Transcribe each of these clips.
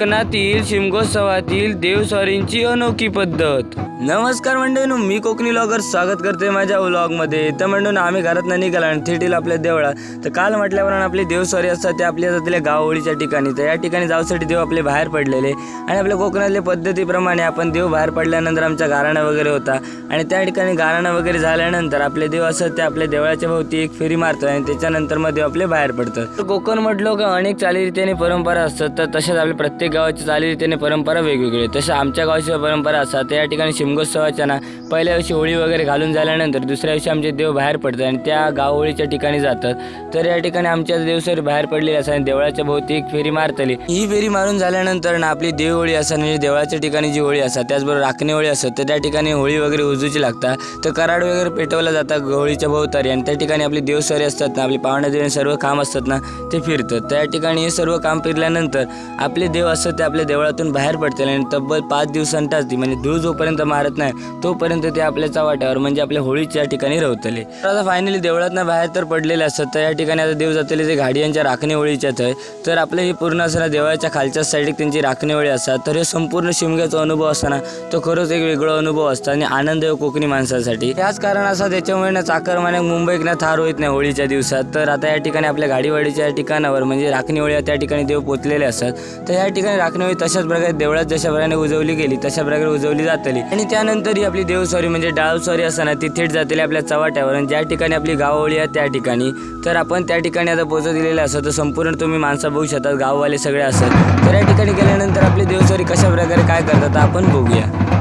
कोकणातील शिमगोत्सवातील देवस्वारींची अनोखी पद्धत। नमस्कार मंडळींनो, मी कोकणी ब्लॉगर स्वागत करते माझ्या व्लॉगमध्ये। तर मंडळींनो, आम्ही घरातनं निघाला आणि थेटीला आपल्या देवळा। तर काल म्हटल्याप्रमाणे आपली देवस्वारी असतात ते आपल्या जातल्या गावओळीच्या ठिकाणी। तर या ठिकाणी जाऊसाठी देव आपले बाहेर पडलेले आणि आपल्या कोकणातल्या पद्धतीप्रमाणे आपण देव बाहेर पडल्यानंतर आमचा गाराणा वगैरे होता आणि त्या ठिकाणी गाराणा वगैरे झाल्यानंतर आपले देव असतात ते आपल्या देवळाच्या भोवती एक फेरी मारतात आणि त्याच्यानंतर मग देव आपले बाहेर पडतात। तर कोकण म्हटलं का अनेक चालीरीतीने परंपरा असतात, तर तशाच आपल्या प्रत्येक गावाची चालीरीतीने परंपरा वेगवेगळी। तशा आमच्या गावाची परंपरा असतात, तर या ठिकाणी शिमगोत्सवाच्या ना पहिल्या दिवशी होळी वगैरे घालून झाल्यानंतर दुसऱ्या दिवशी आमचे देव बाहेर पडतात आणि त्या गावओळीच्या ठिकाणी जातात। तर या ठिकाणी आमच्या देवस्वारी बाहेर पडलेली असतात आणि देवळाच्या भोवती एक फेरी मारतली। ही फेरी मारून झाल्यानंतर ना आपली देवओळी असतात म्हणजे देवळाच्या ठिकाणी जी होळी असतात त्याचबरोबर राखणी होळी असतात, तर त्या ठिकाणी होळी वगैरे उजूची लागतात। तर कराड वगैरे पेटवला जातात होळीच्या भोवतारी आणि त्या ठिकाणी आपली देवस्वारी असतात ना, आपली पाहुण्या सर्व काम असतात ना ते फिरतात। त्या ठिकाणी हे सर्व काम फिरल्यानंतर आपले देव असतात ते आपल्या देवळातून बाहेर पडतील आणि तब्बल 5 दिवसांतच म्हणजे धूळ जोपर्यंत मारत नाही तोपर्यंत ते आपल्या चव्हाट्यावर म्हणजे आपल्या होळीच्या ठिकाणी रवतले। तर आता फायनली देवळातनं बाहेर तर पडलेले असतात। तर या ठिकाणी आता देव जातले ते गाडियांच्या राखणी होळीच्याच आहे। तर आपले हे पूर्ण असताना देवळाच्या खालच्या साईडला त्यांची राखणी होळी असतात। तर हे संपूर्ण शिमग्याचा अनुभव असताना तो खरंच एक वेगळा अनुभव असतो आणि आनंद आहे कोकणी माणसासाठी। याच कारण असं त्याच्यामुळे ना चाकरमान्याक मुंबईत ना थार होत नाही होळीच्या दिवसात। तर आता या ठिकाणी आपल्या गाडीवाडीच्या ठिकाणावर म्हणजे राखणी होळी त्या ठिकाणी देव पोचलेले असतात। तर या ठिकाणी राखणी होळी तशाच प्रकारे देवळात जशा प्रकारे उजवली गेली तशा प्रकारे उजवली जातली आणि त्यानंतर ही आपली देवस्वारी म्हणजे डाळस्वारी असताना ती थेट जातली आपल्या चव्हाट्यावर आणि ज्या ठिकाणी आपली गावओळी आहे त्या ठिकाणी। तर आपण त्या ठिकाणी आता पोहोचत दिलेले असतात। तर संपूर्ण तुम्ही माणसं बघू शकतात, गाववाले सगळे असतात। तर या ठिकाणी गेल्यानंतर आपली देवस्वारी कशा प्रकारे काय करतात आपण बघूया।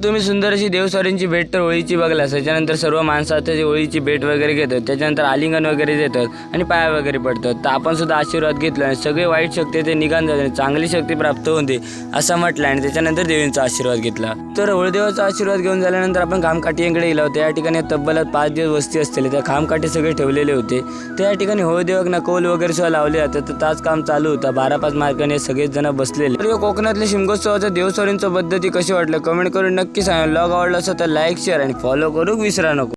तुम्ही सुंदर अशी देवस्वारींची भेट तर होळीची बघलास। त्याच्यानंतर सर्व माणसं त्याची होळीची भेट वगैरे घेतात, त्याच्यानंतर आलिंगन वगैरे देतात आणि पाया वगैरे पडतात। तर आपण सुद्धा आशीर्वाद घेतला आणि सगळे वाईट शक्ती ते निघून जाते, चांगली शक्ती प्राप्त होते असं म्हटलं आणि त्याच्यानंतर देवींचा आशीर्वाद घेतला। तर होळदेवाचा आशीर्वाद घेऊन झाल्यानंतर आपण खामकाठीकडे गेलो होतो। या ठिकाणी तब्बल 5 दिवस वस्ती असतील, त्या खामकाठी सगळे ठेवलेले होते। तर या ठिकाणी होळदेवाक ना कौल वगैरे सुद्धा लावले जातात। तर ताच काम चालू होता, 12-5 मार्गाने सगळेच जण बसलेले। तर कोकणातल्या शिमगोत्सवाच्या देवस्वारींच्या पद्धती कशी वाटलं कमेंट करून नक्की सांगा। ब्लॉग आवडला असेल तर लाईक शेअर आणि फॉलो करू विसरा नको।